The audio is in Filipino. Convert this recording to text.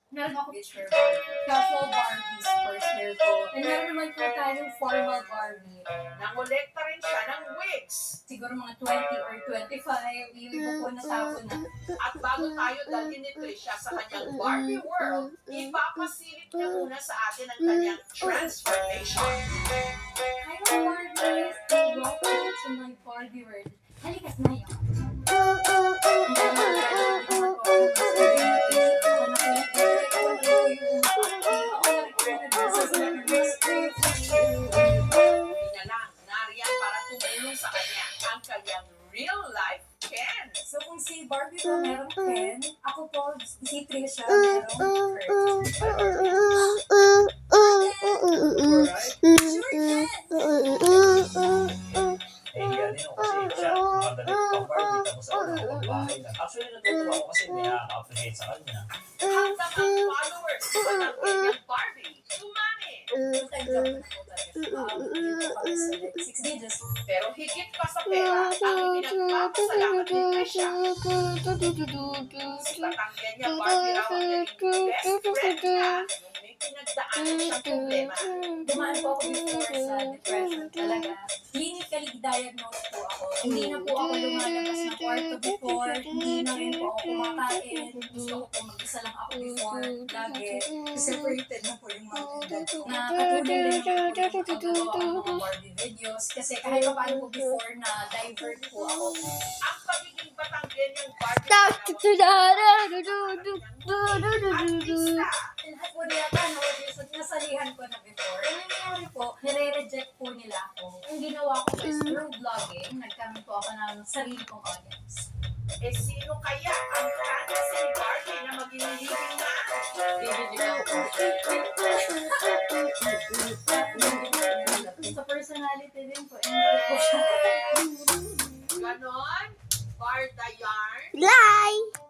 Meron ako Beach hair casual Barbies, first hair ko. And meron naman po tayong formal Barbie. Nangolekta rin siya ng wigs. Siguro mga 20 or 25, yung iba po natapon na. At bago tayo dalhin ni Trisha sa kanyang Barbie world, ipapasilip niya muna sa atin ang kanyang transformation. Hi mga Barbies! Welcome to my Barbie world. Halikas na yun. Hindi na lang, nariyan para tumulong sa kanya ang kanyang real-life Ken. So kung si Barbie po merong Ken, ako po si Trisha merong Kurt. Nahihiya din ako kasi siya, nakagalit pang Barbie, tapos ako nakapagbahay lang. Actually, natutuwa ako kasi may nakaka-appreciate sa kanya. Hanggang ang followers ng kanyang Barbie, tumami. Pero higit pa sa pera ang pinagpapasalamat ni Trisha. Si Batanggen niya Barbie raw ang naging best friend niya nung may pinagdaanan siyang problema. Dumaan po ako before sa depression talaga. Clinically diagnosed po ako. Hindi na po ako lumalabas ng kwarto before. Hindi na rin po ako kumakain. Gusto ko po mag-isa lang ako before. Lagi. Separated na po yung mga nakatulong din po yung paggawa ng mga Barbie videos. Kasi kahit pa paano po before na divert po ako. Ang pagiging Batanggen niyang Barbie artista. Lahat po nila nasalihan ko na before. Ang nangyari po, nire-reject po nila ako. Ang ginawa ko is through vlogging, nagkaroon po ako ng sarili kong audience. Eh sino kaya ang fantasy ni Barbie na maging leading man? Sa personality din po, hindi po siya. Ganon? Barda yarn? Lie!